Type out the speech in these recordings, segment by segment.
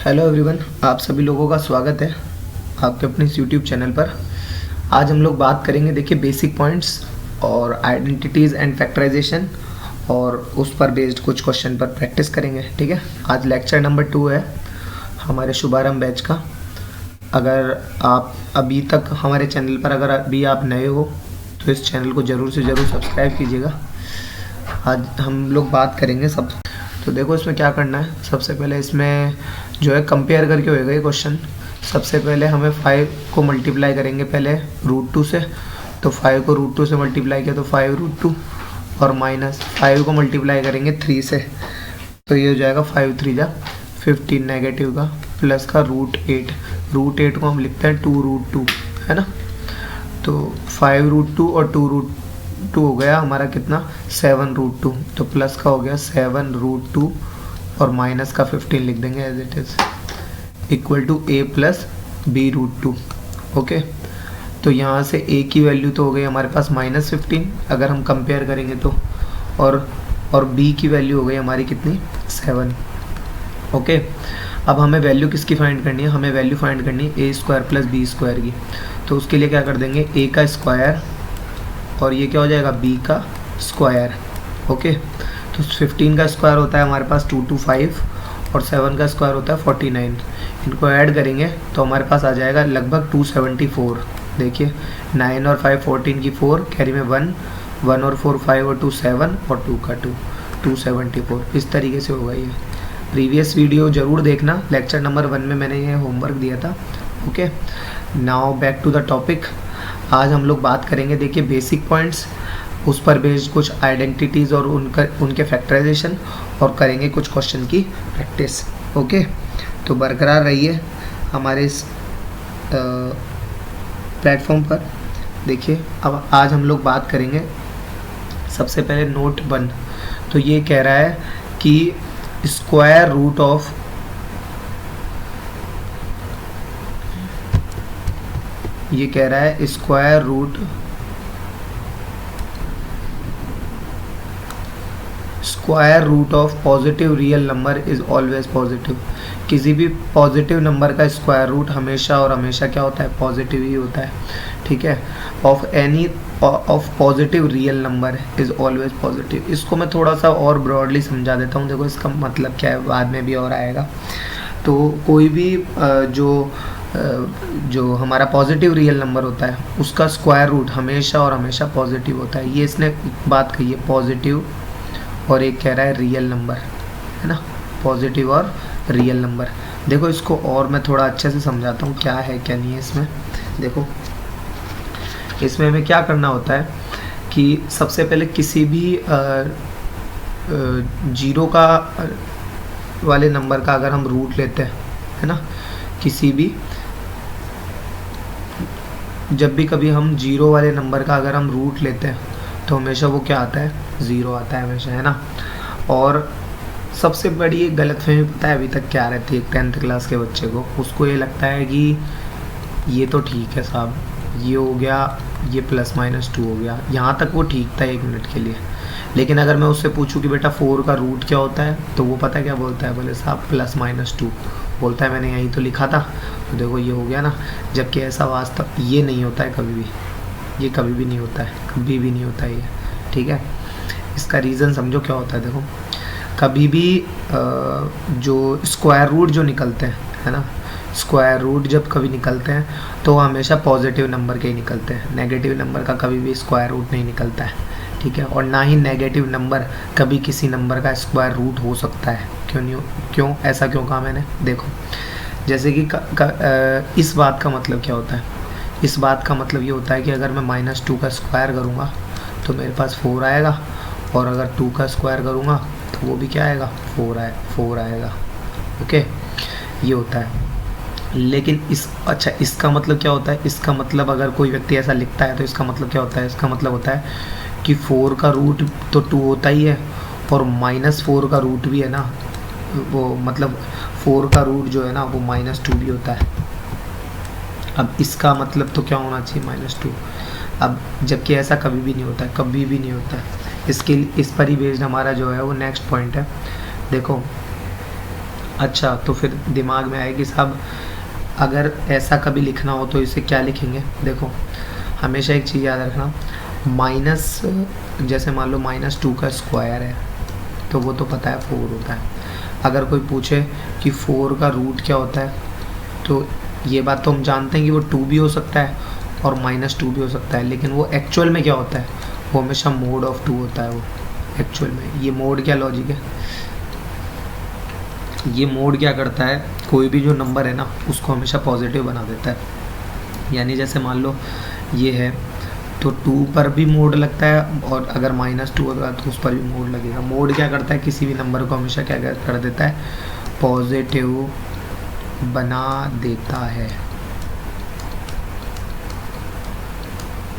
Hello everyone, आप सभी लोगों का स्वागत है आपके अपने इस यूट्यूब चैनल पर। आज हम लोग बात करेंगे, देखिए, बेसिक पॉइंट्स और आइडेंटिटीज़ एंड फैक्टराइजेशन, और उस पर बेस्ड कुछ क्वेश्चन पर प्रैक्टिस करेंगे। ठीक है, आज लेक्चर नंबर 2 है हमारे शुभारंभ बैच का। अगर आप अभी तक हमारे चैनल पर अगर अभी आप नए हो तो इस चैनल को ज़रूर से ज़रूर सब्सक्राइब कीजिएगा। आज हम लोग बात करेंगे सब। तो देखो इसमें क्या करना है। सबसे पहले इसमें जो है कंपेयर करके होएगा ये क्वेश्चन। सबसे पहले हमें 5 को मल्टीप्लाई करेंगे पहले √2 से। तो 5 को √2 से मल्टीप्लाई किया तो 5√2, और माइनस 5 को मल्टीप्लाई करेंगे 3 से, तो ये हो जाएगा 5 3 जा 15 नेगेटिव का, प्लस का √8। √8 को हम लिखते हैं 2√2, है ना। तो 5√2 और 2√2 हो गया हमारा कितना, 7√2। तो प्लस का हो गया 7√2 और माइनस का 15 लिख देंगे as it is, equal to a plus b√2। ओके, तो यहाँ से a की वैल्यू तो हो गई हमारे पास -15 अगर हम कंपेयर करेंगे तो, और b की वैल्यू हो गई हमारी कितनी, 7। ओके, अब हमें वैल्यू किसकी फाइंड करनी है, हमें वैल्यू फाइंड करनी है a² प्लस b² की। तो उसके लिए क्या कर देंगे, a का स्क्वायर और ये क्या हो जाएगा, b का स्क्वायर। ओके, तो 15 का स्क्वायर होता है हमारे पास 225 और 7 का स्क्वायर होता है 49। इनको ऐड करेंगे तो हमारे पास आ जाएगा लगभग 274। देखिए 9 और 5 14 की 4, कैरी में 1, 1 और 4 5 और 2 7 और 2 का 2, 274। इस तरीके से होगा ये। प्रीवियस वीडियो ज़रूर देखना, लेक्चर नंबर 1 में मैंने ये होमवर्क दिया था। Okay, now back to the topic. आज हम लोग बात करेंगे, देखिए, बेसिक पॉइंट्स, उस पर बेस्ड कुछ आइडेंटिटीज़ और उनके फैक्टराइजेशन, और करेंगे कुछ क्वेश्चन की प्रैक्टिस। ओके, तो बरकरार रहिए हमारे इस प्लेटफॉर्म पर। देखिए, अब आज हम लोग बात करेंगे सबसे पहले नोट 1। तो ये कह रहा है कि square root of square root of positive real number is always positive. किसी भी पॉजिटिव नंबर का स्क्वायर रूट हमेशा और हमेशा क्या होता है, पॉजिटिव ही होता है। ठीक है, of positive real number is always positive. इसको मैं थोड़ा सा और ब्रॉडली समझा देता हूँ। देखो इसका मतलब क्या है, बाद में भी और आएगा। तो कोई भी जो हमारा पॉजिटिव रियल नंबर होता है उसका स्क्वायर रूट हमेशा और हमेशा पॉजिटिव होता है। ये इसने बात कही है, पॉजिटिव, और एक कह रहा है रियल नंबर, है ना, पॉजिटिव और रियल नंबर। देखो इसको और मैं थोड़ा अच्छे से समझाता हूँ क्या है क्या नहीं है इसमें। देखो इसमें हमें क्या करना होता है कि सबसे पहले किसी भी जीरो का वाले नंबर का अगर हम रूट लेते हैं, है ना, किसी भी, जब भी कभी हम जीरो वाले नंबर का अगर हम रूट लेते हैं तो हमेशा वो क्या आता है, ज़ीरो आता है हमेशा, है ना। और सबसे बड़ी एक गलतफहमी पता है अभी तक क्या रहती है 10th क्लास के बच्चे को, उसको ये लगता है कि ये तो ठीक है साहब, ये हो गया, ये ±2 हो गया, यहाँ तक वो ठीक था 1 मिनट के लिए। लेकिन अगर मैं उससे पूछूं कि बेटा 4 का रूट क्या होता है, तो वो पता है क्या बोलता है, बोले साहब ±2 बोलता है, मैंने यही तो लिखा था। तो देखो ये हो गया ना, जबकि ऐसा वास्तव ये नहीं होता है कभी भी, ये कभी भी नहीं होता है, कभी भी नहीं होता है ये। ठीक है, इसका रीज़न समझो क्या होता है। देखो कभी भी जो स्क्वायर रूट जो निकलते हैं, है ना, स्क्वायर रूट जब कभी निकलते हैं तो हमेशा पॉजिटिव नंबर के ही निकलते हैं। नेगेटिव नंबर का कभी भी स्क्वायर रूट नहीं निकलता है। ठीक है, और ना ही नेगेटिव नंबर कभी किसी नंबर का स्क्वायर रूट हो सकता है। क्यों ऐसा क्यों कहा मैंने, देखो जैसे कि इस बात का मतलब क्या होता है, इस बात का मतलब ये होता है कि अगर मैं -2 का स्क्वायर करूँगा तो मेरे पास 4 आएगा, और अगर 2 का स्क्वायर करूँगा तो वो भी क्या आएगा, 4 आएगा। ओके, ये होता है। लेकिन इसका मतलब क्या होता है, इसका मतलब अगर कोई व्यक्ति ऐसा लिखता है तो इसका मतलब क्या होता है, इसका मतलब होता है कि 4 का रूट तो 2 होता ही है, और -4 का रूट भी है ना, वो मतलब 4 का रूट जो है ना वो -2 भी होता है। अब इसका मतलब तो क्या होना चाहिए, -2। अब जबकि ऐसा कभी भी नहीं होता है, कभी भी नहीं होता है। इस पर ही बेस्ड हमारा जो है वो नेक्स्ट पॉइंट है। देखो अच्छा, तो फिर दिमाग में आए कि साहब अगर ऐसा कभी लिखना हो तो इसे क्या लिखेंगे। देखो हमेशा एक चीज़ याद रखना, माइनस, जैसे मान लो -2 का स्क्वायर है तो वो तो पता है 4 होता है। अगर कोई पूछे कि 4 का रूट क्या होता है, तो ये बात तो हम जानते हैं कि वो 2 भी हो सकता है और -2 भी हो सकता है, लेकिन वो एक्चुअल में क्या होता है, वो हमेशा मोड ऑफ 2 होता है। वो एक्चुअल में ये मोड क्या लॉजिक है, ये मोड क्या करता है, कोई भी जो नंबर है ना उसको हमेशा पॉजिटिव बना देता है। यानी जैसे मान लो ये है तो 2 पर भी मोड लगता है, और अगर -2 होगा तो उस पर भी मोड लगेगा। मोड क्या करता है, किसी भी नंबर को हमेशा क्या कर देता है, पॉजिटिव बना देता है,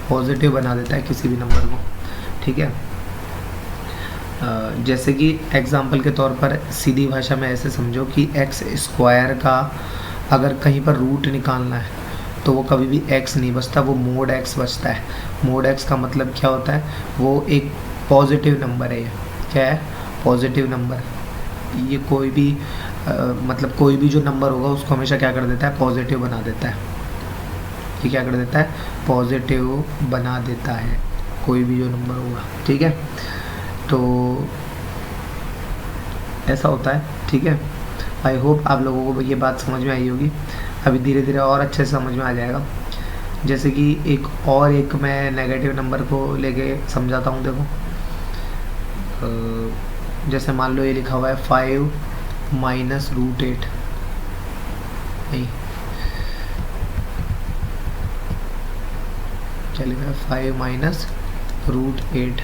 पॉजिटिव बना देता है किसी भी नंबर को। ठीक है, जैसे कि एग्जाम्पल के तौर पर सीधी भाषा में ऐसे समझो कि एक्स स्क्वायर का अगर कहीं पर रूट निकालना है तो वो कभी भी एक्स नहीं बचता, वो मोड एक्स बचता है। मोड एक्स का मतलब क्या होता है, वो एक पॉजिटिव नंबर है। ये क्या है, पॉजिटिव नंबर। ये कोई भी मतलब कोई भी जो नंबर होगा उसको हमेशा क्या कर देता है, पॉजिटिव बना देता है। ये क्या कर देता है, पॉजिटिव बना देता है कोई भी जो नंबर होगा। ठीक है, तो ऐसा होता है। ठीक है, आई होप आप लोगों को ये बात समझ में आई होगी। अभी धीरे धीरे और अच्छे से समझ में आ जाएगा। जैसे कि एक मैं नेगेटिव नंबर को लेके समझाता हूँ। देखो जैसे मान लो ये लिखा हुआ है 5 माइनस रूट 8, नहीं क्या लिखा है, 5 माइनस रूट 8।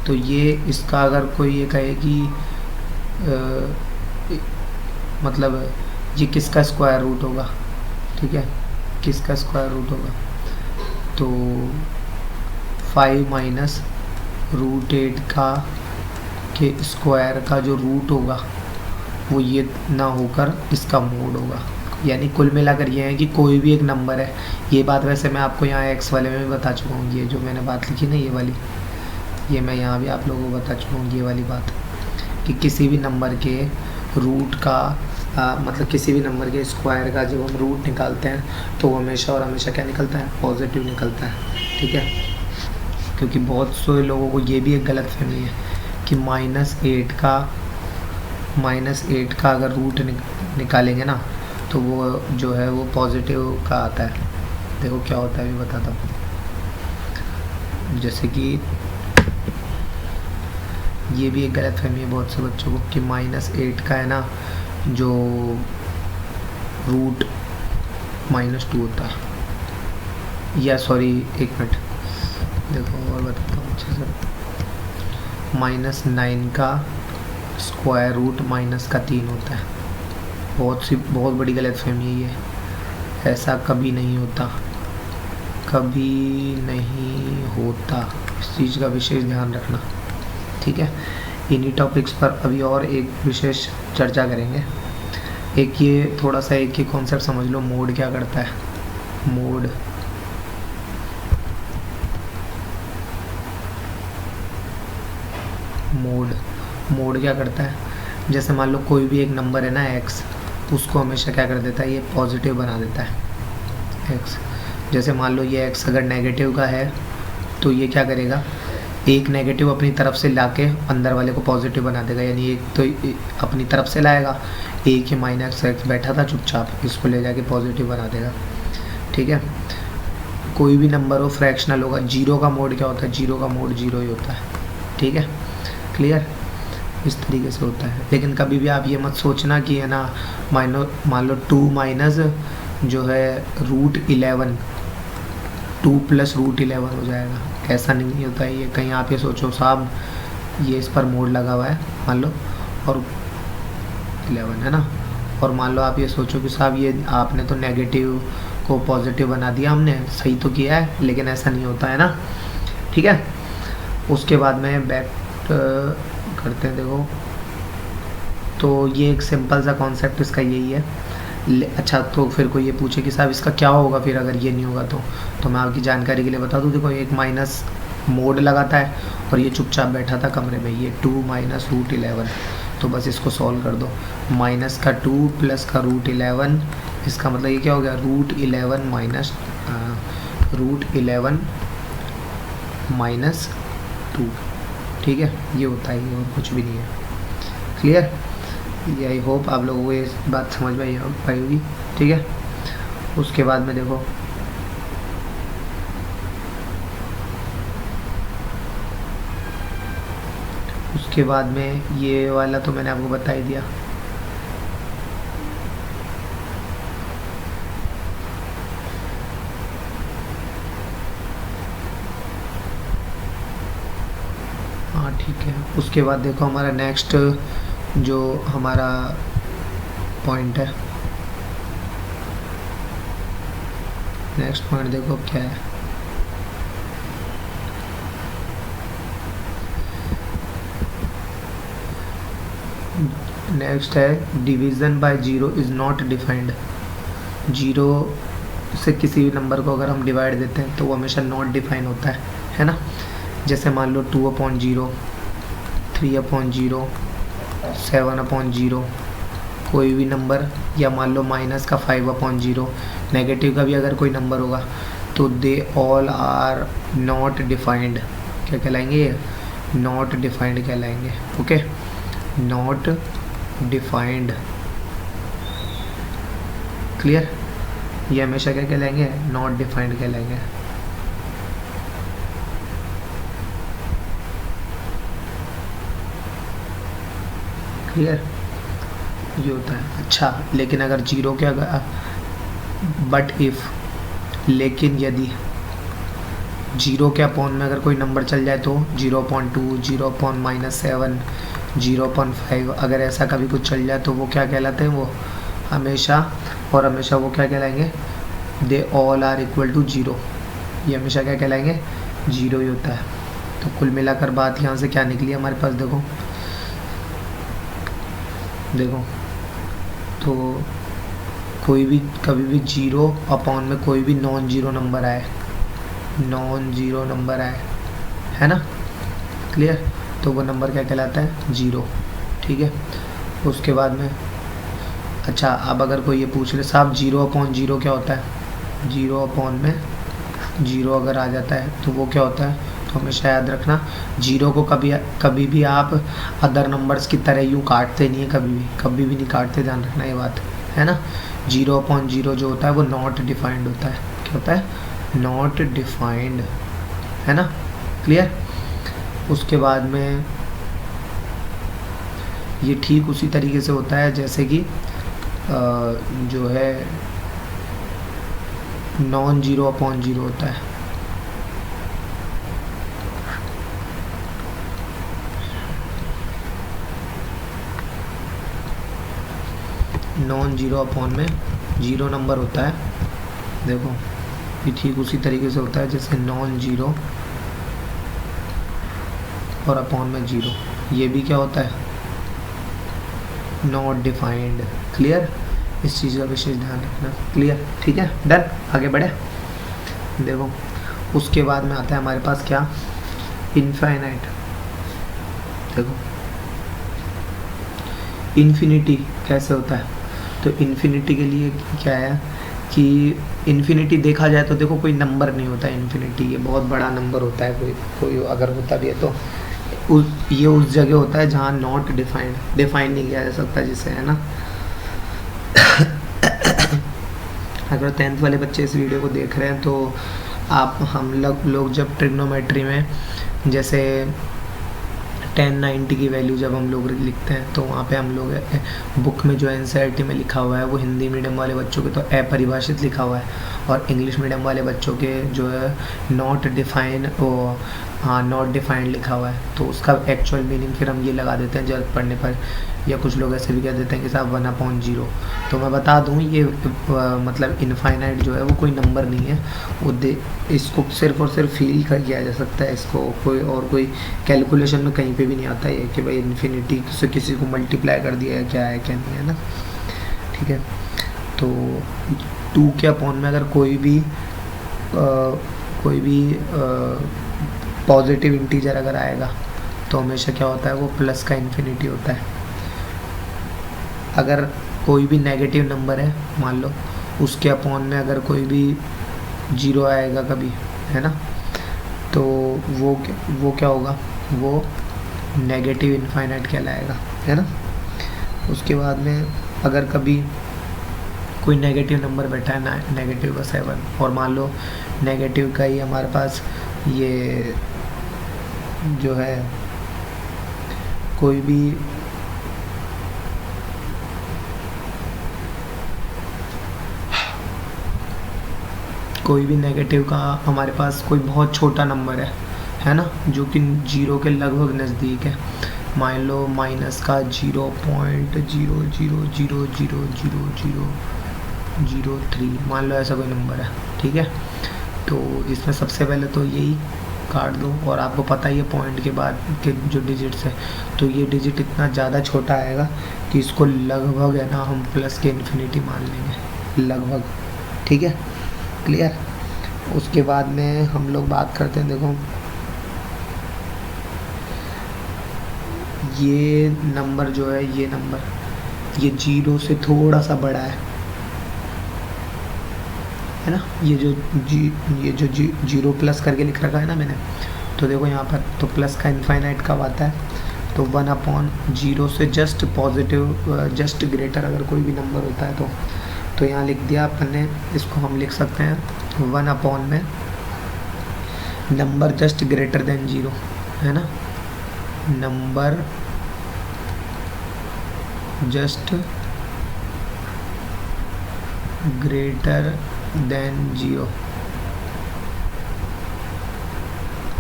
तो ये इसका अगर कोई ये कहे कि मतलब ये किसका स्क्वायर रूट होगा, ठीक है, किसका स्क्वायर रूट होगा, तो 5 माइनस रूट 8 का के स्क्वायर का जो रूट होगा वो ये ना होकर इसका मोड होगा। यानी कुल मिलाकर ये है कि कोई भी एक नंबर है। ये बात वैसे मैं आपको यहाँ एक्स वाले में भी बता चुका हूँ, ये जो मैंने बात लिखी ना ये वाली, ये मैं यहाँ भी आप लोगों को बता चुका हूँ ये वाली बात, कि किसी भी नंबर के रूट का मतलब किसी भी नंबर के स्क्वायर का जब हम रूट निकालते हैं तो हमेशा और हमेशा क्या निकलता है, पॉजिटिव निकलता है। ठीक है, क्योंकि बहुत से लोगों को ये भी एक गलत फहमी है कि -8 का अगर रूट निकालेंगे ना तो वो जो है वो पॉजिटिव का आता है। देखो क्या होता है, भी बताता हूँ। जैसे कि ये भी एक गलत फहमी है बहुत से बच्चों को कि -8 का है ना जो रूट -2 होता है, या सॉरी एक मिनट, देखो और बताता हूँ अच्छे से। -9 का स्क्वायर रूट -3 होता है। बहुत बड़ी गलत फहमी है ये, ऐसा कभी नहीं होता, कभी नहीं होता। इस चीज़ का विशेष ध्यान रखना। ठीक है, इन्हीं टॉपिक्स पर अभी और एक विशेष चर्चा करेंगे। एक ये थोड़ा सा एक ही कॉन्सेप्ट समझ लो, मोड क्या करता है। मोड क्या करता है, जैसे मान लो कोई भी एक नंबर है ना x, उसको हमेशा क्या कर देता है, ये पॉजिटिव बना देता है x। जैसे मान लो ये x अगर नेगेटिव का है तो ये क्या करेगा, एक नेगेटिव अपनी तरफ से लाके अंदर वाले को पॉजिटिव बना देगा। यानी एक तो अपनी तरफ से लाएगा, एक ही -x बैठा था चुपचाप, इसको ले जाके पॉजिटिव बना देगा। ठीक है, कोई भी नंबर हो फ्रैक्शनल होगा। जीरो का मोड क्या होता है, जीरो का मोड जीरो ही होता है। ठीक है, क्लियर, इस तरीके से होता है। लेकिन कभी भी आप ये मत सोचना कि है ना मान लो 2 माइनस जो है √11, 2 + √11 हो जाएगा, ऐसा नहीं होता है ये। कहीं आप ये सोचो साहब ये इस पर मोड लगा हुआ है मान लो और 11 है ना, और मान लो आप ये सोचो कि साहब ये आपने तो नेगेटिव को पॉजिटिव बना दिया, हमने सही तो किया है, लेकिन ऐसा नहीं होता है ना। ठीक है, उसके बाद में बैक करते हैं। देखो तो ये एक सिंपल सा कॉन्सेप्ट इसका यही है। अच्छा, तो फिर कोई ये पूछे कि साहब इसका क्या होगा फिर अगर ये नहीं होगा तो मैं आपकी जानकारी के लिए बता दूं। देखो एक माइनस मोड लगाता है और ये चुपचाप बैठा था कमरे में, ये 2 - √11, तो बस इसको सॉल्व कर दो। माइनस का 2 प्लस का √11, इसका मतलब ये क्या हो गया, √11 माइनस √11 माइनस 2, ठीक है, ये होता है, ये और कुछ भी नहीं है। क्लियर? ये आई होप आप लोगों को ये बात समझ में आई होगी, ठीक है। उसके बाद में देखो उसके बाद में ये वाला तो मैंने आपको बता ही दिया। हाँ ठीक है। उसके बाद देखो हमारा नेक्स्ट जो हमारा पॉइंट है, नेक्स्ट पॉइंट देखो क्या है। नेक्स्ट है division by zero is not defined. Zero से किसी भी नंबर को अगर हम डिवाइड देते हैं तो वो हमेशा नॉट डिफाइन होता है ना। जैसे मान लो 2/0, 3/0, 7/0, कोई भी नंबर, या मान लो माइनस का 5/0, नेगेटिव का भी अगर कोई नंबर होगा तो they all are not defined. क्या कहलाएंगे ये? नॉट डिफाइंड कहलाएंगे। Okay, not defined. क्लियर? ये हमेशा क्या कहलाएंगे? नॉट डिफाइंड कहलाएंगे। क्लियर? ये होता है। अच्छा, लेकिन अगर जीरो क्या, बट इफ़, लेकिन यदि जीरो के अपॉन में अगर कोई नंबर चल जाए तो 0.2, 0/-7, 0.5, अगर ऐसा कभी कुछ चल जाए तो वो क्या कहलाते हैं? वो हमेशा और हमेशा वो क्या कहलाएंगे? They all are equal to 0। ये हमेशा क्या कहलाएंगे? 0 ही होता है। तो कुल मिलाकर बात यहाँ से क्या निकली हमारे पास? देखो तो कोई भी कभी भी 0 अपॉन में कोई भी नॉन ज़ीरो नंबर आए, है ना। क्लियर? तो वो नंबर क्या कहलाता है? 0। ठीक है। उसके बाद में अच्छा, अब अगर कोई ये पूछ ले साहब 0/0 क्या होता है? 0 में 0 अगर आ जाता है तो वो क्या होता है? तो हमेशा याद रखना, 0 को कभी भी आप अदर नंबर्स की तरह यूँ काटते नहीं है, कभी भी नहीं काटते, ध्यान रखना ये बात, है ना। 0/0 जो होता है वो नॉट डिफाइंड होता है। क्या होता है? नॉट डिफाइंड, है ना। क्लियर? उसके बाद में ये ठीक उसी तरीके से होता है जैसे कि जो है नॉन 0/0 होता है। नॉन 0 में 0 नंबर होता है, देखो ये ठीक उसी तरीके से होता है जैसे नॉन 0 और अपॉन में 0, ये भी क्या होता है? Not defined. क्लियर? इस चीज़ का विशेष ध्यान रखना। क्लियर? ठीक है, डन। आगे बढ़े। देखो उसके बाद में आता है हमारे पास क्या? इनफाइनाइट। देखो इन्फिनिटी कैसे होता है? तो इन्फिनिटी के लिए क्या है कि इन्फिनिटी देखा जाए तो देखो कोई नंबर नहीं होता है इन्फिनिटी, ये बहुत बड़ा नंबर होता है, कोई अगर होता भी है तो ये उस जगह होता है जहाँ नॉट डिफाइन नहीं किया जा सकता, जिसे, है ना। अगर 10th वाले बच्चे इस वीडियो को देख रहे हैं तो हम लोग जब ट्रिग्नोमेट्री में जैसे 1090 की वैल्यू जब हम लोग लिखते हैं तो वहाँ पे हम लोग बुक में जो NCERT में लिखा हुआ है वो हिंदी मीडियम वाले बच्चों के तो अपरिभाषित लिखा हुआ है, और इंग्लिश मीडियम वाले बच्चों के जो है नॉट डिफाइन, हाँ नॉट डिफाइंड लिखा हुआ है। तो उसका एक्चुअल मीनिंग फिर हम ये लगा देते हैं जब पढ़ने पर, या कुछ लोग ऐसे भी कह देते हैं कि साहब 1/0। तो मैं बता दूँ ये मतलब इनफाइनाइट जो है वो कोई नंबर नहीं है, वो इसको सिर्फ और सिर्फ फील कर किया जा सकता है, इसको कोई कैलकुलेशन में कहीं पे भी नहीं आता है कि भाई इन्फिनिटी से किसी को मल्टीप्लाई कर दिया है क्या है क्या नहीं है ना। ठीक है। तो 2 के अपॉन में अगर कोई भी पॉजिटिव इंटीजर अगर आएगा तो हमेशा क्या होता है? वो प्लस का इन्फिनिटी होता है। अगर कोई भी नेगेटिव नंबर है मान लो, उसके अपॉन में अगर कोई भी जीरो आएगा कभी, है ना, तो वो क्या होगा, वो नेगेटिव इनफाइनाइट कहलाएगा, है ना। उसके बाद में अगर कभी कोई नेगेटिव नंबर बैठा है ना, नेगेटिव का 7, और मान लो नेगेटिव का ही हमारे पास ये जो है कोई भी नेगेटिव का हमारे पास कोई बहुत छोटा नंबर है ना, जो कि जीरो के लगभग नज़दीक है, मान लो माइनस का 0.00000003, मान लो ऐसा कोई नंबर है, ठीक है। तो इसमें सबसे पहले तो यही काट दो, और आपको पता ही है पॉइंट के बाद के जो डिजिट्स है, तो ये डिजिट इतना ज़्यादा छोटा आएगा कि इसको लगभग है ना हम प्लस के इन्फिनिटी मान लेंगे, लगभग, ठीक है, क्लियर। उसके बाद में हम लोग बात करते हैं, देखो ये नंबर जो है, ये नंबर ये जीरो से थोड़ा सा बड़ा है ना, ये जो जीरो प्लस करके लिख रखा है ना मैंने, तो देखो यहाँ पर तो प्लस का इनफाइनाइट कब आता है, तो 1/0 से जस्ट पॉजिटिव जस्ट ग्रेटर अगर कोई भी नंबर होता है तो यहाँ लिख दिया अपन ने, इसको हम लिख सकते हैं 1/, में नंबर जस्ट ग्रेटर देन 0, है ना, नंबर जस्ट ग्रेटर देन 0,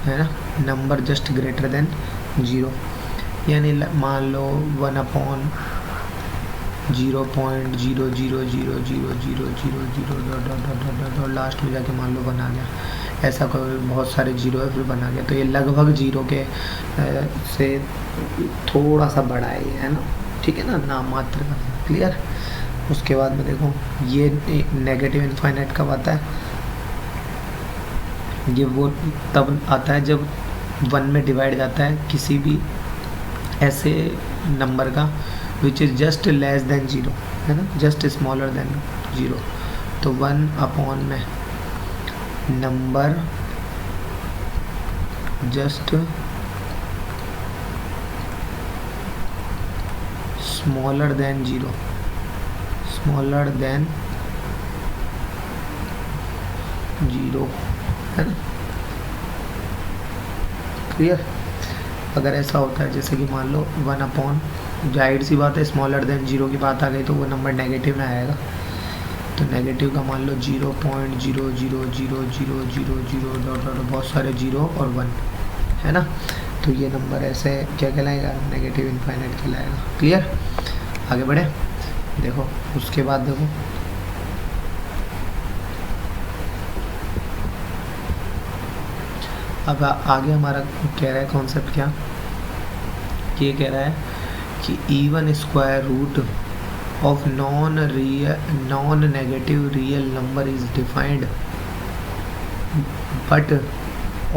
है ना, नंबर जस्ट ग्रेटर देन 0, यानी मान लो 1/0.00000000 लास्ट में जाके मान लो 1 आ गया, ऐसा कोई बहुत सारे जीरो है फिर बना गया, तो ये लगभग जीरो के से थोड़ा सा बड़ा है ये, है ना, ठीक है ना, नाम मात्र का, क्लियर। उसके बाद में देखो ये नेगेटिव इनफाइनाइट कब आता है, ये वो तब आता है जब 1 में डिवाइड जाता है किसी भी ऐसे नंबर का which is just less than 0, है ना, जस्ट स्मॉलर देन 0, तो 1/, में number just smaller than 0, smaller than 0, है ना, क्लियर। अगर ऐसा होता है जैसे कि मान लो 1/, जाहिर सी बात है स्मॉलर देन 0 की बात आ गई तो वो नंबर नेगेटिव में आएगा, तो नेगेटिव का मान लो 0.0000000 बहुत सारे 0 और 1, है ना, तो ये नंबर ऐसे क्या कहलाएगा, नेगेटिव इनफाइनाइट कहलाएगा, क्लियर। आगे बढ़े, देखो उसके बाद देखो अब आगे हमारा कह रहा है कॉन्सेप्ट क्या, ये कह रहा है कि even square root of non negative real number is defined but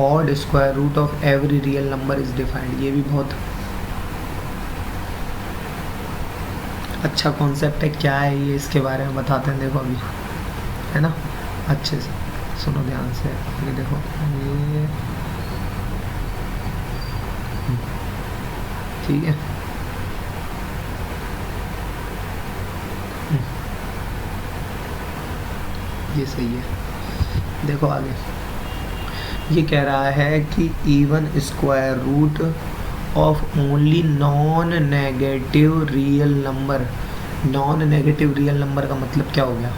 odd square root of every real number is defined. ये भी बहुत अच्छा कॉन्सेप्ट है, क्या है ये, इसके बारे में बताते हैं, देखो अभी, है ना, अच्छे से सुनो ध्यान से, ये देखो ये ठीक है, ये सही है। देखो आगे ये कह रहा है कि even square root of only non negative real number, non negative real number का मतलब क्या हो गया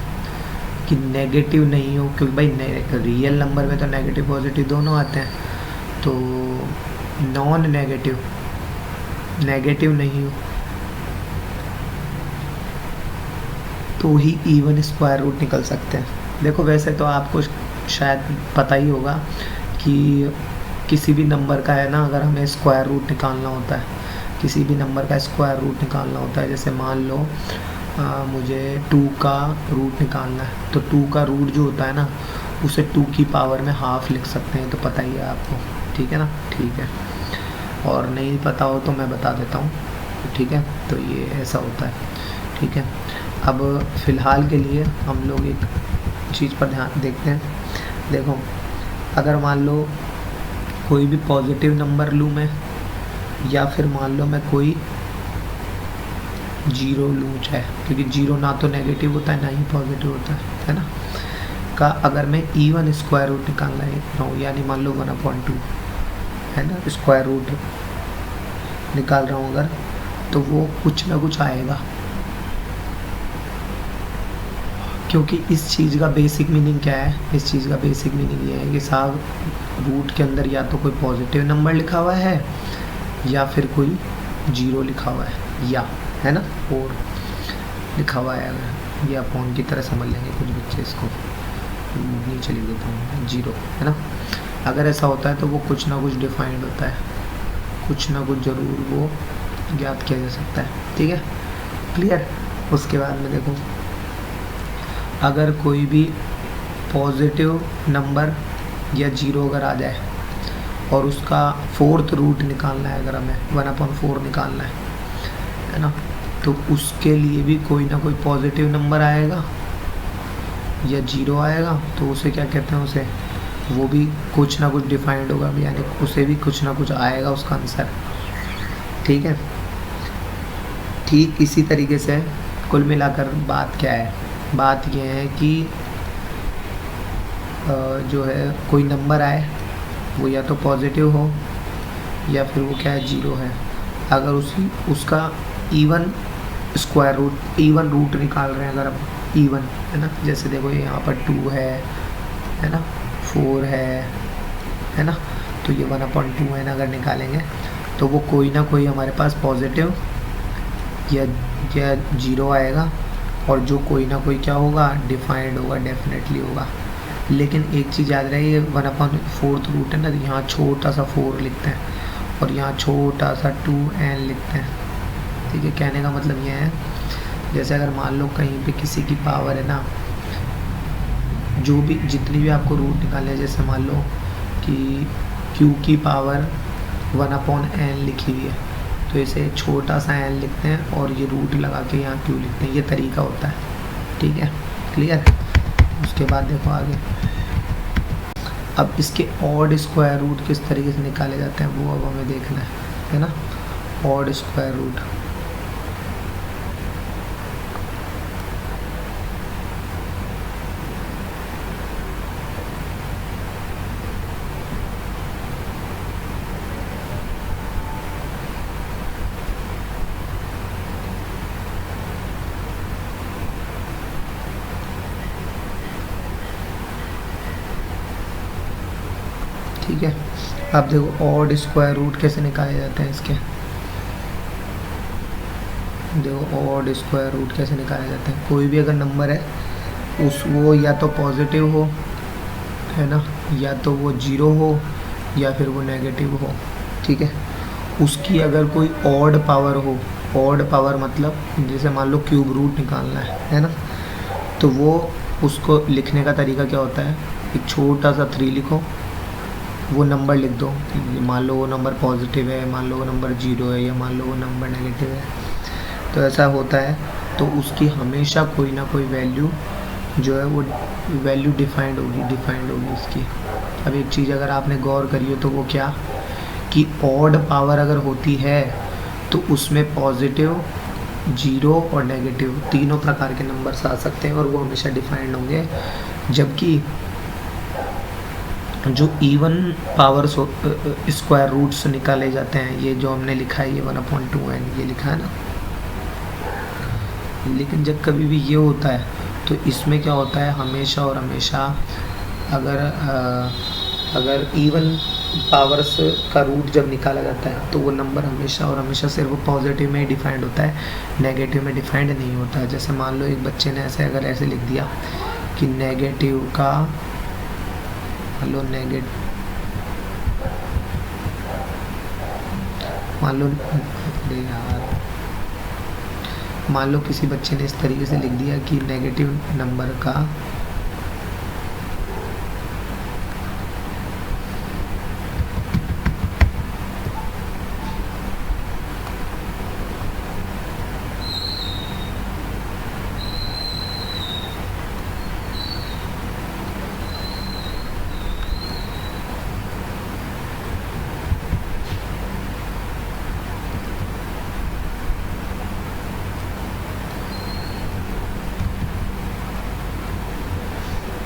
कि नेगेटिव नहीं हो, क्योंकि भाई रियल नंबर में तो नेगेटिव पॉजिटिव दोनों आते हैं, तो नॉन नेगेटिव नहीं हो तो ही इवन स्क्वायर रूट निकल सकते हैं। देखो वैसे तो आपको शायद पता ही होगा कि किसी भी नंबर का है ना, अगर हमें स्क्वायर रूट निकालना होता है, किसी भी नंबर का स्क्वायर रूट निकालना होता है, जैसे मान लो मुझे 2 का रूट निकालना है, तो 2 का रूट जो होता है ना उसे 2 की पावर में हाफ लिख सकते हैं, तो पता ही है आपको, ठीक है ना, ठीक है, और नहीं पता हो तो मैं बता देता हूँ, ठीक है। तो ये ऐसा होता है ठीक है। अब फ़िलहाल के लिए हम लोग एक चीज़ पर ध्यान देखते हैं। देखो, अगर मान लो कोई भी पॉजिटिव नंबर लूँ मैं, या फिर मान लो मैं कोई जीरो लूँ चाहे, क्योंकि जीरो ना तो नेगेटिव होता है ना ही पॉजिटिव होता है ना, का अगर मैं इवन स्क्वायर रूट निकालना रहा हूँ, यानी मान लो 1/2 है ना, स्क्वायर रूट निकाल रहा हूँ अगर, तो वो कुछ ना कुछ आएगा, क्योंकि इस चीज़ का बेसिक मीनिंग क्या है? इस चीज़ का बेसिक मीनिंग ये है कि साहब रूट के अंदर या तो कोई पॉजिटिव नंबर लिखा हुआ है या फिर कोई जीरो लिखा हुआ है, या है ना, और लिखा हुआ है, अगर ये अपॉन की तरह समझ लेंगे कुछ बच्चे इसको, नीचे लिख देता हूँ जीरो, है ना। अगर ऐसा होता है तो वो कुछ ना कुछ डिफाइंड होता है, कुछ ना कुछ ज़रूर वो ज्ञात किया जा सकता है, ठीक है, क्लियर। उसके बाद में देखो, अगर कोई भी पॉजिटिव नंबर या जीरो अगर आ जाए और उसका फोर्थ रूट निकालना है, अगर हमें 1/4 निकालना है ना, तो उसके लिए भी कोई ना कोई पॉजिटिव नंबर आएगा या जीरो आएगा, तो उसे क्या कहते हैं, उसे वो भी कुछ ना कुछ डिफाइंड होगा, यानी उसे भी कुछ ना कुछ आएगा उसका आंसर, ठीक है। ठीक इसी तरीके से कुल मिलाकर बात क्या है? बात यह है कि जो है कोई नंबर आए, वो या तो पॉजिटिव हो या फिर वो क्या है, जीरो है। अगर उसका even square root, even root निकाल रहे हैं अगर हम, इवन है ना, जैसे देखो यहाँ पर 2 है ना, 4 है ना, तो ये 1/2 है ना, अगर निकालेंगे तो वो कोई ना कोई हमारे पास पॉजिटिव या जीरो आएगा, और जो कोई ना कोई क्या होगा, डिफाइंड होगा, डेफिनेटली होगा। लेकिन एक चीज़ याद रहे, ये 1/4 रूट है ना, तो यहाँ छोटा सा 4 लिखते हैं और यहाँ छोटा सा 2n लिखते हैं, ठीक है। कहने का मतलब ये है, जैसे अगर मान लो कहीं पे किसी की पावर है ना, जो भी जितनी भी आपको रूट निकालने हैं, जैसे मान लो कि q की पावर 1/n लिखी हुई है, तो इसे छोटा सा n लिखते हैं और ये रूट लगा के यहाँ q लिखते हैं, ये तरीका होता है, ठीक है, क्लियर। उसके बाद देखो आगे, अब इसके ऑड स्क्वायर रूट किस तरीके से निकाले जाते हैं वो अब हमें देखना है ना। ऑड स्क्वायर रूट, ठीक है। अब देखो ऑड स्क्वायर रूट कैसे निकाले जाते हैं इसके, देखो ऑड स्क्वायर रूट कैसे निकाले जाते हैं। कोई भी अगर नंबर है वो या तो पॉजिटिव हो, है ना, या तो वो जीरो हो या फिर वो नेगेटिव हो, ठीक है। उसकी अगर कोई ऑड पावर हो, ऑड पावर मतलब जैसे मान लो क्यूब रूट निकालना है ना, तो वो उसको लिखने का तरीका क्या होता है, एक छोटा सा 3 लिखो, वो नंबर लिख दो, मान लो वो नंबर पॉजिटिव है, मान लो वो नंबर जीरो है, या मान लो वो नंबर नेगेटिव है, तो ऐसा होता है। तो उसकी हमेशा कोई ना कोई वैल्यू जो है वो वैल्यू डिफाइंड होगी उसकी। अब एक चीज़ अगर आपने गौर करी हो तो वो क्या, कि ऑड पावर अगर होती है तो उसमें पॉजिटिव, जीरो और नेगेटिव तीनों प्रकार के नंबर्स आ सकते हैं और वो हमेशा डिफाइंड होंगे। जबकि जो इवन पावर स्क्वायर रूट्स निकाले जाते हैं, ये जो हमने लिखा है, ये 1/2n ये लिखा है ना, लेकिन जब कभी भी ये होता है तो इसमें क्या होता है, हमेशा और हमेशा अगर इवन पावर्स का रूट जब निकाला जाता है तो वो नंबर हमेशा और हमेशा सिर्फ पॉजिटिव में ही डिफाइंड होता है, नेगेटिव में डिफाइंड नहीं होता है। जैसे मान लो एक बच्चे ने ऐसे लिख दिया कि नेगेटिव का, मान लो मान लो किसी बच्चे ने इस तरीके से लिख दिया कि नेगेटिव नंबर का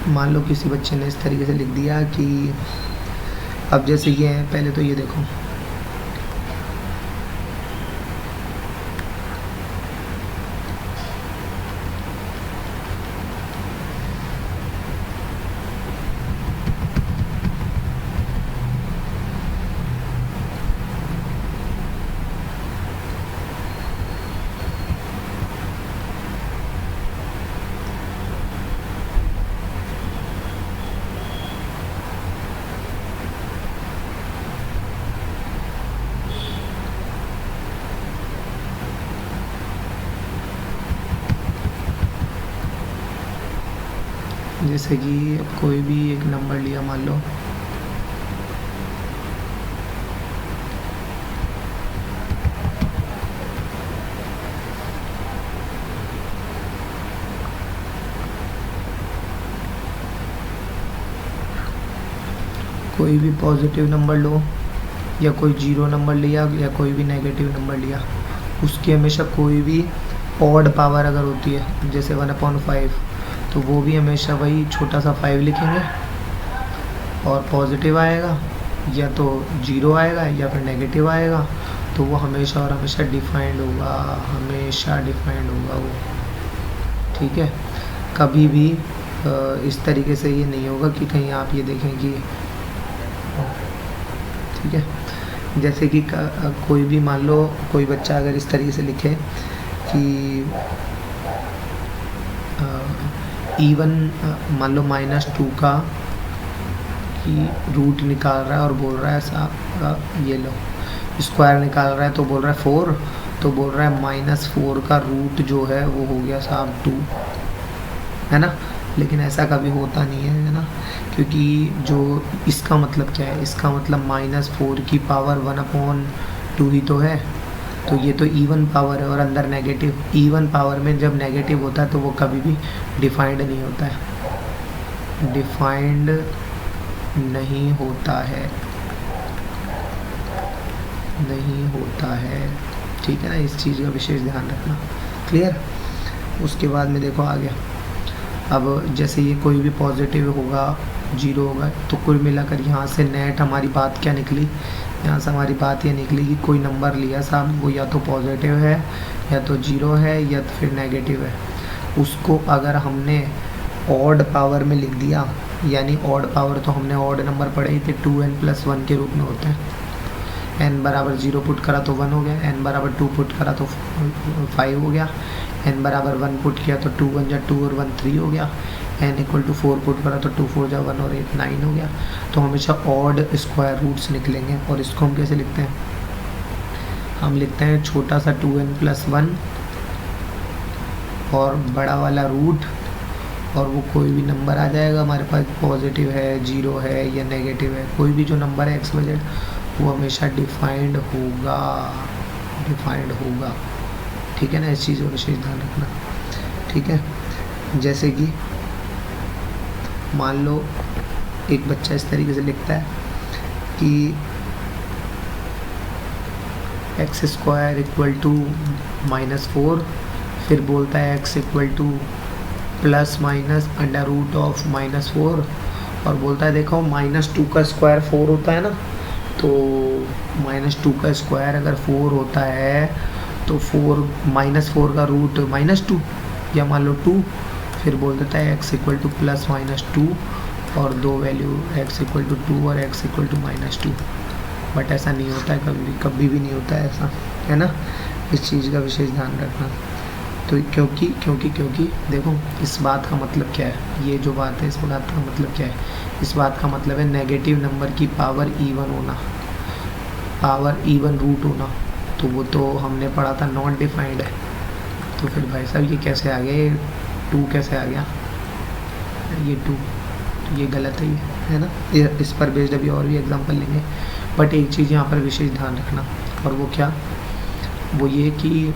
मान लो किसी बच्चे ने इस तरीके से लिख दिया कि अब जैसे ये है, पहले तो ये देखो, जैसे कि अब कोई भी एक नंबर लिया, मान लो कोई भी पॉजिटिव नंबर लो या कोई जीरो नंबर लिया या कोई भी नेगेटिव नंबर लिया, उसकी हमेशा कोई भी ऑड पावर अगर होती है, जैसे 1/5, तो वो भी हमेशा वही छोटा सा 5 लिखेंगे और पॉजिटिव आएगा या तो जीरो आएगा या फिर नेगेटिव आएगा, तो वो हमेशा और हमेशा डिफाइंड होगा, हमेशा डिफाइंड होगा वो। ठीक है, कभी भी इस तरीके से ये नहीं होगा कि कहीं आप ये देखें कि, ठीक है, जैसे कि कोई भी मान लो कोई बच्चा अगर इस तरीके से लिखे कि इवन मान लो -2 का कि रूट निकाल रहा है और बोल रहा है ऐसा, ये लो स्क्वायर निकाल रहा है तो बोल रहा है 4, तो बोल रहा है -4 का रूट जो है वो हो गया साहब 2, है ना। लेकिन ऐसा कभी होता नहीं है ना, क्योंकि जो इसका मतलब क्या है, इसका मतलब -4 की पावर 1/2 ही तो है, तो ये तो इवन पावर है और अंदर नेगेटिव। इवन पावर में जब नेगेटिव होता है तो वो कभी भी डिफाइंड नहीं होता है, डिफाइंड नहीं होता है, नहीं होता है। ठीक है ना, इस चीज़ का विशेष ध्यान रखना। क्लियर। उसके बाद में देखो आगे, अब जैसे ये कोई भी पॉजिटिव होगा, जीरो होगा, तो कुल मिलाकर यहाँ से नेट हमारी बात क्या निकली, यहाँ से हमारी बात ये निकली कि कोई नंबर लिया साहब, वो या तो पॉजिटिव है या तो जीरो है या तो फिर नेगेटिव है, उसको अगर हमने ऑड पावर में लिख दिया, यानी ऑड पावर तो हमने ऑड नंबर पढ़े ही थे, 2n+1 के रूप में होते हैं। n बराबर 0 पुट करा तो 1 हो गया, n बराबर 2 पुट करा तो 5 हो गया, n बराबर 1 पुट किया तो 2 1 जा 2 और 1 3 हो गया, n = 4 पुट करा तो 2 4 जा 1 और 8 9 हो गया। तो हमेशा ऑड स्क्वायर रूट्स निकलेंगे और इसको हम कैसे लिखते हैं, हम लिखते हैं छोटा सा 2n+1 और बड़ा वाला रूट, और वो कोई भी नंबर आ जाएगा हमारे पास, पॉजिटिव है, जीरो है या नेगेटिव है, कोई भी जो नंबर है XYZ वो हमेशा डिफाइंड होगा, डिफाइंड होगा। ठीक है ना, इस चीज़ का विशेष ध्यान रखना। ठीक है, जैसे कि मान लो एक बच्चा इस तरीके से लिखता है कि x² = -4, फिर बोलता है x = ±√(-4) और बोलता है देखो -2 का स्क्वायर 4 होता है ना, तो -2 का स्क्वायर अगर 4 होता है तो -4 का रूट -2 या मान लो 2, फिर बोल देता है x = ±2 और दो वैल्यू x = 2 और x = -2। बट ऐसा नहीं होता है, कभी भी नहीं होता है ऐसा, है ना। इस चीज़ का विशेष ध्यान रखना। तो क्योंकि देखो इस बात का मतलब क्या है, ये जो बात है इस बात का मतलब क्या है, इस बात का मतलब है नेगेटिव नंबर की पावर इवन होना, पावर इवन रूट होना, तो वो तो हमने पढ़ा था नॉट डिफाइंड है। तो फिर भाई साहब ये कैसे आ गया, ये 2 कैसे आ गया, ये 2, तो ये गलत है, ये है ना। इस पर बेस्ड अभी और भी एग्जांपल लेंगे, बट एक चीज़ यहाँ पर विशेष ध्यान रखना, और वो क्या, वो ये कि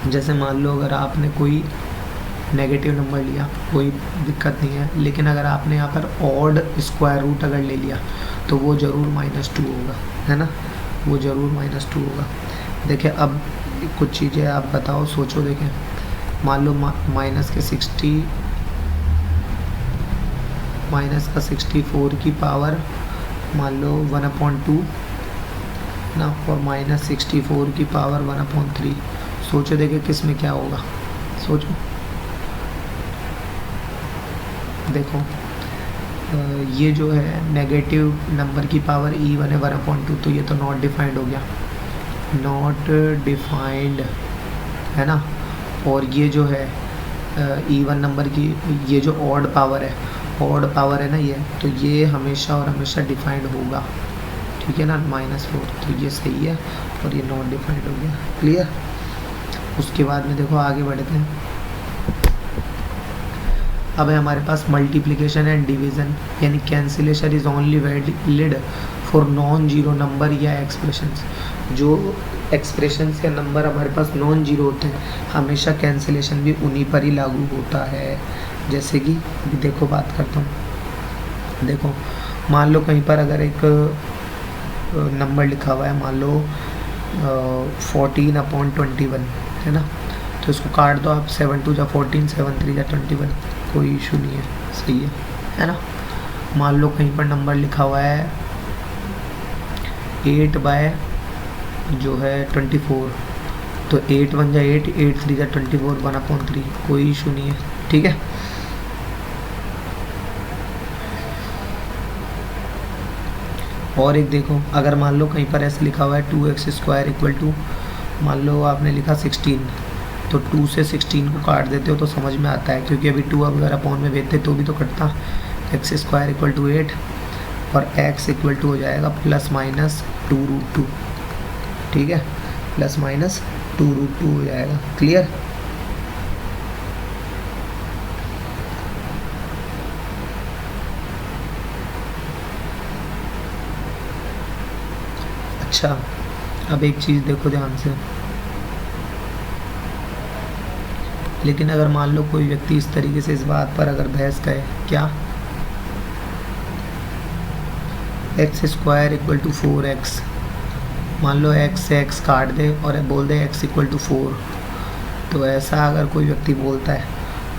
जैसे मान लो अगर आपने कोई नेगेटिव नंबर लिया, कोई दिक्कत नहीं है, लेकिन अगर आपने यहाँ पर ऑड स्क्वायर रूट अगर ले लिया तो वो ज़रूर -2 होगा, है ना, वो ज़रूर -2 होगा। देखिए अब कुछ चीज़ें आप बताओ, सोचो, देखें मान लो -60 माइनस का 64 की पावर मान लो 1/2 ना, और माइनस 64 की पावर 1/3। सोचो देखे किस में क्या होगा, सोचो। देखो ये जो है नेगेटिव नंबर की पावर E1 है 1/2, तो ये तो नॉट डिफाइंड हो गया, नॉट डिफाइंड है ना। और ये जो है E1 नंबर की ये जो ऑड पावर है ना ये, तो ये हमेशा और हमेशा डिफाइंड होगा, ठीक है ना, -4, तो ये सही है और ये नॉट डिफाइंड हो गया। क्लियर। उसके बाद में देखो आगे बढ़ते हैं। अब है हमारे पास मल्टीप्लिकेशन एंड डिवीज़न, यानी cancellation is only valid for non zero number या एक्सप्रेशंस। जो एक्सप्रेशंस या नंबर हमारे पास नॉन जीरो होते हैं, हमेशा कैंसिलेशन भी उन्हीं पर ही लागू होता है। जैसे कि देखो बात करता हूँ, देखो मान लो कहीं पर अगर एक नंबर लिखा हुआ है, मान लो 14/21 है ना, तो इसको काट दो आप, 7 2 14, 7 3 21, कोई इशू नहीं है, सही है ना। मान लो कहीं पर नंबर लिखा हुआ है 8/24, तो 8 1 8, 8 3 24, 1/3, कोई इशू नहीं है, ठीक है। और एक देखो, अगर मान लो कहीं पर ऐसे लिखा हुआ है 2x² = मान लो आपने लिखा 16, तो 2 से 16 को काट देते हो तो समझ में आता है, क्योंकि अभी 2 अगर अपॉन में भेजते तो भी तो कटता। x² = 8 और x = हो जाएगा ±2√2, ठीक है, ±2√2 हो जाएगा। क्लियर। अच्छा, अब एक चीज़ देखो ध्यान से, लेकिन अगर मान लो कोई व्यक्ति इस तरीके से इस बात पर अगर बहस करे, क्या x² = 4x, मान लो x से x काट दे और बोल दे x = 4, तो ऐसा अगर कोई व्यक्ति बोलता है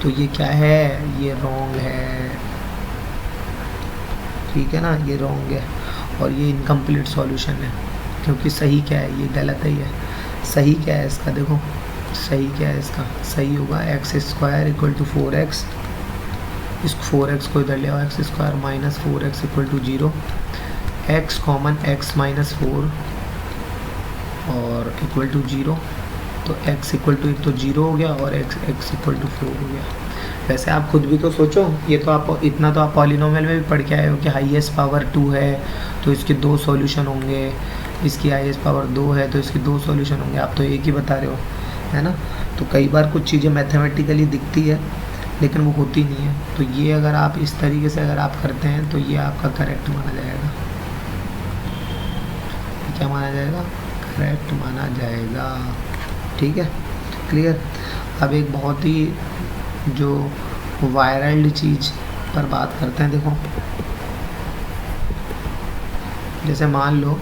तो ये क्या है, ये रॉन्ग है, ठीक है ना, ये रॉन्ग है और ये इनकम्प्लीट सॉल्यूशन है। क्योंकि सही क्या है, ये गलत है, ये सही क्या है इसका, देखो सही क्या है इसका, सही होगा x² = 4x, इस 4x को इधर ले आओ, x² - 4x = 0, x common x - 4 और = 0, तो x = एक तो 0 हो गया और x = 4 हो गया। वैसे आप खुद भी तो सोचो, ये तो आप इतना तो आप पॉलिनोमियल में भी पढ़ के आए हो कि हाईएस्ट पावर 2 है तो इसके 2 सॉल्यूशन होंगे, इसकी हाईएस्ट पावर 2 है तो इसके 2 सॉल्यूशन होंगे, आप तो एक ही बता रहे हो, है ना। तो कई बार कुछ चीज़ें मैथमेटिकली दिखती है लेकिन वो होती नहीं है, तो ये अगर आप इस तरीके से अगर आप करते हैं तो ये आपका करेक्ट माना जाएगा। क्या माना जाएगा, करेक्ट माना जाएगा, ठीक है। क्लियर। अब एक बहुत ही जो वायरल चीज़ पर बात करते हैं, देखो जैसे मान लो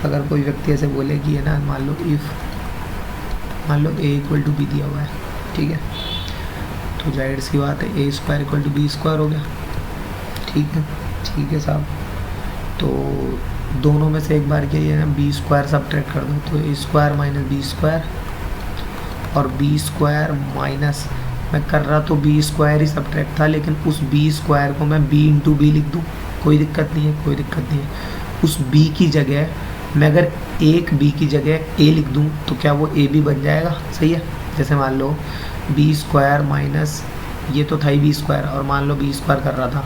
अगर कोई व्यक्ति ऐसे बोले कि है ना, मान लो a = b दिया हुआ है, ठीक है, तो जाहिर सी बात है a² = b² हो गया, ठीक है साहब। तो दोनों में से एक बार क्या है ना, b² सब्ट्रैक्ट कर दो, तो a² - b² और b² माइनस, मैं कर रहा तो b² ही सब्ट्रैक्ट था, लेकिन उस b² को मैं b × b लिख दूँ, कोई दिक्कत नहीं है। उस b की जगह मैं अगर एक b की जगह a लिख दूँ तो क्या वो a भी बन जाएगा, सही है। जैसे मान लो b² माइनस, ये तो था ही b² और मान लो b² कर रहा था,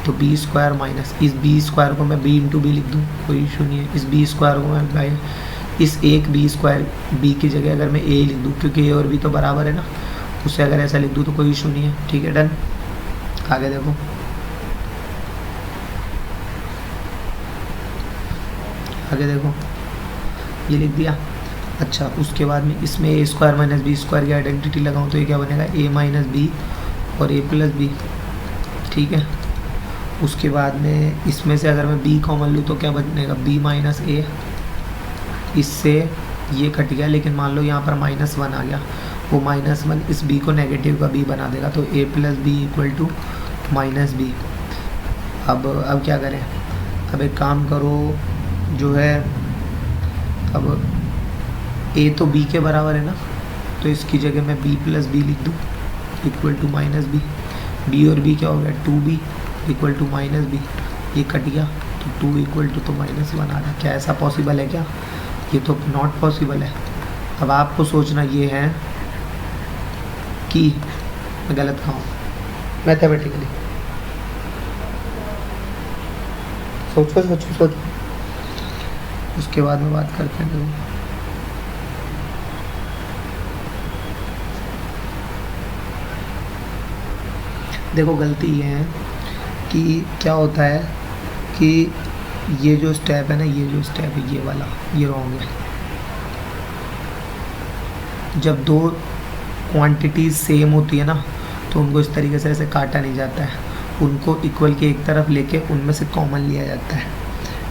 तो b² माइनस इस b² को मैं b × b लिख दूँ, कोई इशू नहीं है। इस b² को मैं इस एक b² b की जगह अगर मैं a लिख दूँ, क्योंकि a और b तो बराबर है ना, उसे अगर ऐसा लिख दूँ तो कोई इशू नहीं है, ठीक है, डन। आगे देखो, ये लिख दिया। अच्छा, उसके बाद में इसमें a² - b² की आइडेंटिटी लगाऊं तो ये क्या बनेगा, a - b और a + b, ठीक है। उसके बाद में इसमें से अगर मैं b कॉमन लूँ तो क्या बनेगा, b - a, इससे ये कट गया, लेकिन मान लो यहाँ पर -1 आ गया, वो -1 इस b को नेगेटिव का b बना देगा, तो a + b = -b। अब क्या करें, अब एक काम करो, जो है अब a तो b के बराबर है ना, तो इसकी जगह मैं b प्लस बी लिख दूँ equal to minus B. b और b क्या हो गया, 2b equal to minus B, ये कट गया तो 2 इक्वल टू तो -1 आ रहा। क्या ऐसा पॉसिबल है क्या? ये तो नॉट पॉसिबल है। अब आपको सोचना ये है कि मैं गलत कहाँ हूँ मैथमेटिकली। सोचो, उसके बाद में बात करते हैं। देखो गलती ये है कि क्या होता है कि ये जो स्टेप है ना, ये जो स्टेप है ये वाला, ये रॉन्ग है। जब दो क्वांटिटीज़ सेम होती है ना, तो उनको इस तरीके से ऐसे काटा नहीं जाता है, उनको इक्वल के एक तरफ लेके उनमें से कॉमन लिया जाता है।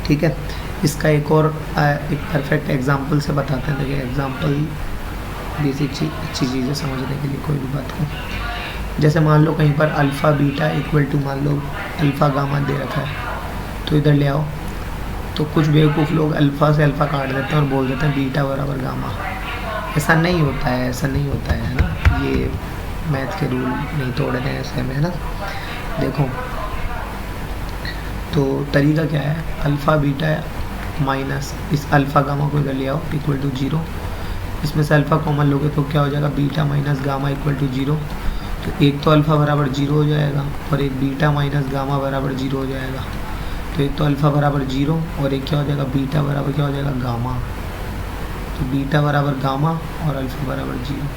ठीक है, इसका एक और एक परफेक्ट एग्जांपल से बताते हैं। देखिए एग्जांपल बेसिक अच्छी चीज़ें समझने के लिए कोई भी बात को, जैसे मान लो कहीं पर अल्फ़ा बीटा इक्वल टू मान लो अल्फ़ा गामा दे रखा है, तो इधर ले आओ। तो कुछ बेवकूफ़ लोग अल्फ़ा से अल्फ़ा काट देते हैं और बोल देते हैं बीटा बराबर गामा। ऐसा नहीं होता है, ऐसा नहीं होता है ना, ये मैथ के रूल नहीं तोड़ने हैं ऐसे में, है ना। देखो तो तरीका क्या है, अल्फ़ा बीटा माइनस इस अल्फ़ा गामा को इधर ले आओ इक्वल टू 0। इसमें से अल्फ़ा कॉमन लोगे तो क्या हो जाएगा, beta minus gamma equal to 0। तो एक तो अल्फ़ा बराबर 0 हो जाएगा और एक बीटा माइनस गामा बराबर 0 हो जाएगा। तो एक तो अल्फ़ा बराबर 0 और एक क्या हो जाएगा, बीटा बराबर क्या हो जाएगा, गामा। तो बीटा बराबर गामा और अल्फ़ा बराबर 0।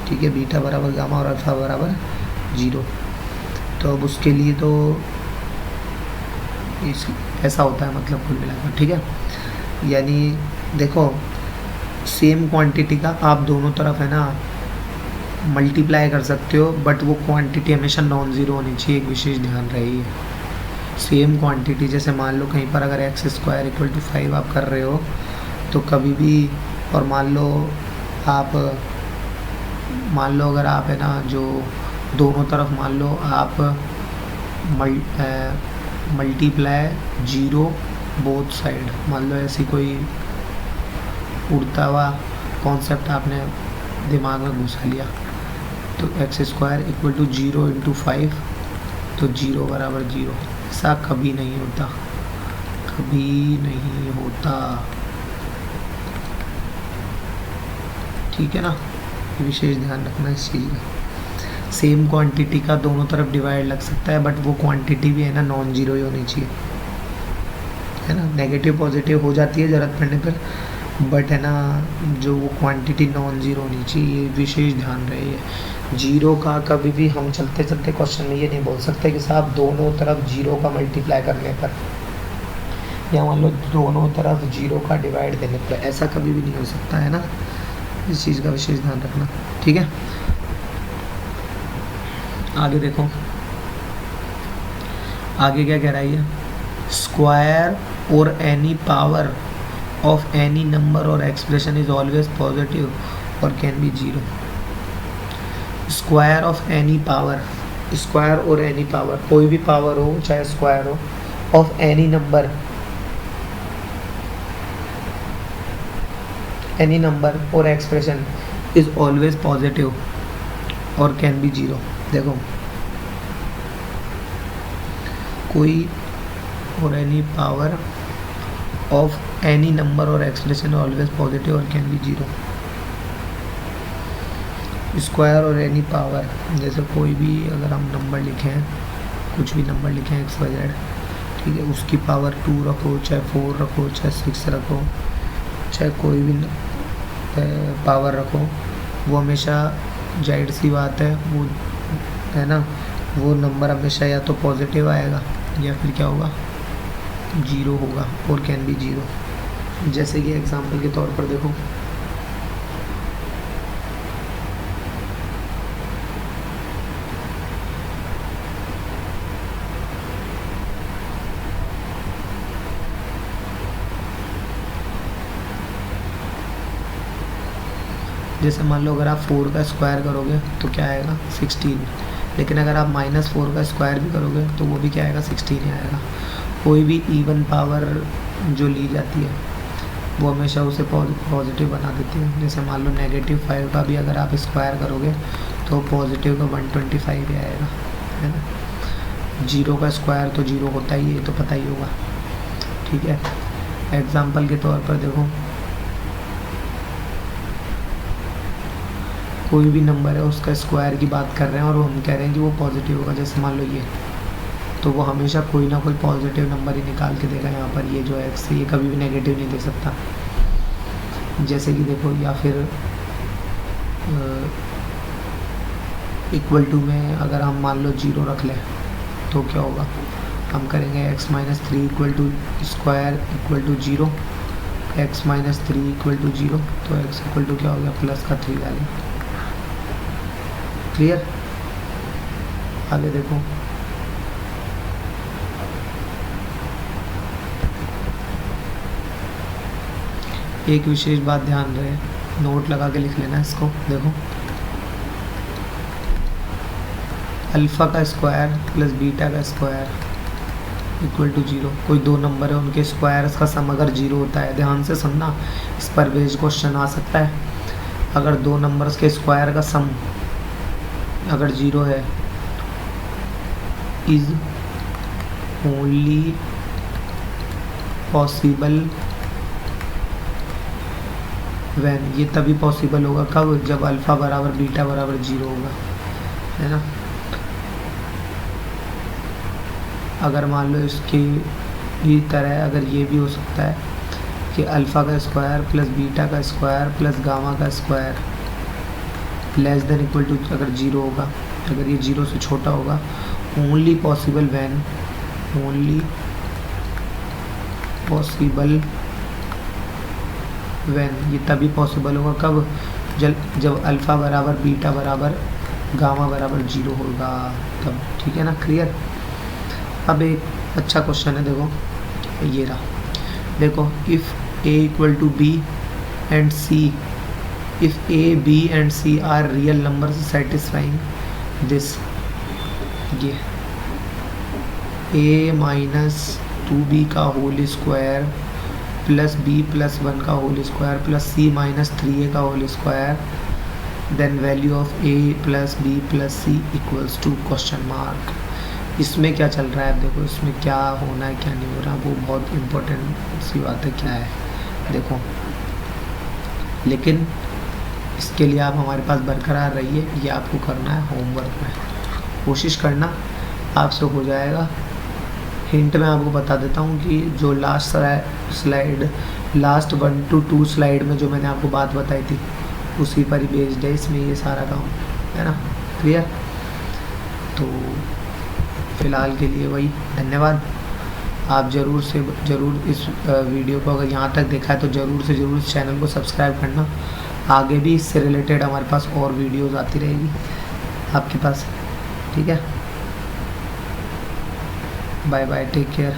ठीक है, बीटा बराबर गामा और अल्फ़ा बराबर 0। तो अब उसके लिए तो ऐसा होता है, मतलब कुल मिलाकर। ठीक है, यानी देखो सेम क्वांटिटी का आप दोनों तरफ है ना मल्टीप्लाई कर सकते हो, बट वो क्वांटिटी हमेशा नॉन ज़ीरो होनी चाहिए, एक विशेष ध्यान रही है। सेम क्वांटिटी, जैसे मान लो कहीं पर अगर x स्क्वायर इक्वल टू 5 आप कर रहे हो, तो कभी भी, और मान लो अगर आप है ना जो दोनों तरफ मान लो आप मल्टीप्लाई 0 बोथ साइड, मान लो ऐसी कोई उड़ता हुआ कॉन्सेप्ट आपने दिमाग में घुसा लिया, तो x square equal to 0 into 5, तो 0 बराबर 0। ऐसा कभी नहीं होता, कभी नहीं होता। ठीक है ना, विशेष ध्यान रखना इस चीज़ का। सेम क्वांटिटी का दोनों तरफ डिवाइड लग सकता है, बट वो क्वांटिटी भी है ना नॉन जीरो ही होनी चाहिए, है ना। नेगेटिव पॉजिटिव हो जाती है ज़रूरत पड़ने पर, बट है ना जो वो क्वांटिटी नॉन जीरो होनी चाहिए, ये विशेष ध्यान रहे है। जीरो का कभी भी हम चलते चलते क्वेश्चन में ये नहीं बोल सकते कि साहब दोनों तरफ जीरो का मल्टीप्लाई करने पर, या मान लो दोनों तरफ जीरो का डिवाइड देने पर, ऐसा कभी भी नहीं हो सकता, है ना। इस चीज़ का विशेष ध्यान रखना। ठीक है, आगे देखो, आगे क्या कह रहा है ये, स्क्वायर और any power of any number और एक्सप्रेशन इज ऑलवेज पॉजिटिव और can be zero. Square of any power, square और एनी पावर, कोई भी पावर हो चाहे स्क्वायर हो, of any number, any number और एक्सप्रेशन इज ऑलवेज पॉजिटिव और कैन बी जीरो। देखो कोई और any power of any number और एक्सप्रेशन ऑलवेज पॉजिटिव और कैन बी जीरो। स्क्वायर और एनी पावर, जैसे कोई भी अगर हम नंबर लिखें, कुछ भी नंबर लिखें एक्स वाई जेड, ठीक है, उसकी पावर 2 रखो, चाहे 4 रखो, चाहे 6 रखो, चाहे कोई भी पावर रखो, वो हमेशा जाहिर सी बात है, वो है ना, वो नंबर हमेशा या तो पॉजिटिव आएगा या फिर क्या होगा, जीरो होगा, और कैन बी जीरो। जैसे कि एग्जांपल के तौर पर देखो, जैसे मान लो अगर आप 4 का स्क्वायर करोगे तो क्या आएगा 16, लेकिन अगर आप -4 का स्क्वायर भी करोगे तो वो भी क्या आएगा, 16 ही आएगा। कोई भी इवन पावर जो ली जाती है वो हमेशा उसे पॉजिटिव बना देती है। जैसे मान लो -5 का भी अगर आप स्क्वायर करोगे तो पॉजिटिव का 125 ही आएगा, है ना। 0 का स्क्वायर तो 0 होता ही है, ये तो पता ही होगा, ठीक है। एग्जाम्पल के तौर पर देखो, कोई भी नंबर है उसका स्क्वायर की बात कर रहे हैं और वो हम कह रहे हैं कि वो पॉजिटिव होगा। जैसे मान लो ये, तो वो हमेशा कोई ना कोई पॉजिटिव नंबर ही निकाल के देगा। यहाँ पर ये जो है x, ये कभी भी नेगेटिव नहीं दे सकता। जैसे कि देखो, या फिर इक्वल टू में अगर हम मान लो 0 रख लें तो क्या होगा, हम करेंगे x - 3 equal to square equal to 0, x - 3 equal to 0, तो x इक्वल टू क्या हो गया, प्लस का 3 वैल्यू। क्लियर। आगे देखो, एक विशेष बात ध्यान रहे, नोट लगा के लिख लेना इसको। देखो, अल्फ़ा का स्क्वायर प्लस बीटा का स्क्वायर इक्वल टू 0। कोई दो नंबर है, उनके स्क्वायर्स का सम अगर 0 होता है, ध्यान से सुनना, इस पर बेस्ड क्वेश्चन आ सकता है। अगर दो नंबर्स के स्क्वायर का सम अगर 0 है, इज ओनली पॉसिबल वैन, ये तभी पॉसिबल होगा कब, जब अल्फ़ा बराबर बीटा बराबर 0 होगा, है ना। अगर मान लो इसकी ही तरह अगर ये भी हो सकता है कि अल्फ़ा का स्क्वायर प्लस बीटा का स्क्वायर प्लस गामा का square less than equal to अगर 0 होगा, अगर ये 0 से छोटा होगा, only possible when, only possible when, ये तभी पॉसिबल होगा कब, जब अल्फ़ा बराबर बीटा बराबर गामा बराबर 0 होगा तब, ठीक है ना। क्लियर। अब एक अच्छा क्वेश्चन है, देखो ये रहा, देखो, if a equal to B and C, if a b and c are real numbers satisfying this, ये a - 2b का होल स्क्वायर प्लस b + 1 का whole square plus c - 3a का whole square, then value of a + b + c equals to question mark. इसमें क्या चल रहा है, देखो इसमें क्या होना है क्या नहीं हो रहा, वो बहुत इम्पोर्टेंट सी बात है, क्या है देखो। लेकिन इसके लिए आप हमारे पास बरकरार रहिए, ये आपको करना है होमवर्क में, कोशिश करना आपसे हो जाएगा। हिंट में आपको बता देता हूँ कि जो last slide, last 1 to 2 slide में जो मैंने आपको बात बताई थी, उसी पर ही बेस्ड है इसमें ये सारा काम, है ना। क्लियर। तो फ़िलहाल के लिए वही, धन्यवाद। आप ज़रूर से ज़रूर इस वीडियो को अगर यहाँ तक देखा है तो ज़रूर से ज़रूर इस चैनल को सब्सक्राइब करना। आगे भी इससे रिलेटेड हमारे पास और वीडियोज़ आती रहेगी आपके पास, ठीक है। Bye bye, take care.